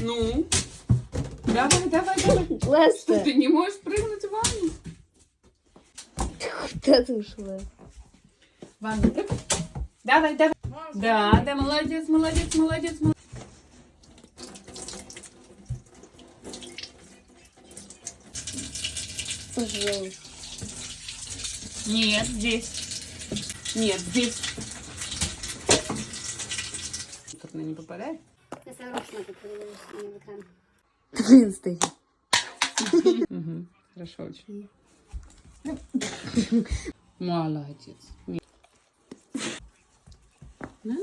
Ну. Давай. Леста. Что, ты не можешь прыгнуть в ванну? Куда ты ушла? Ванну, прыгай. Давай. Да, молодец. Пожалуйста. Нет, здесь. Тут она не попадает? Я нарочно это проверяю на экран. Блин, стоит. Угу. Хорошо очень. Молодец. На.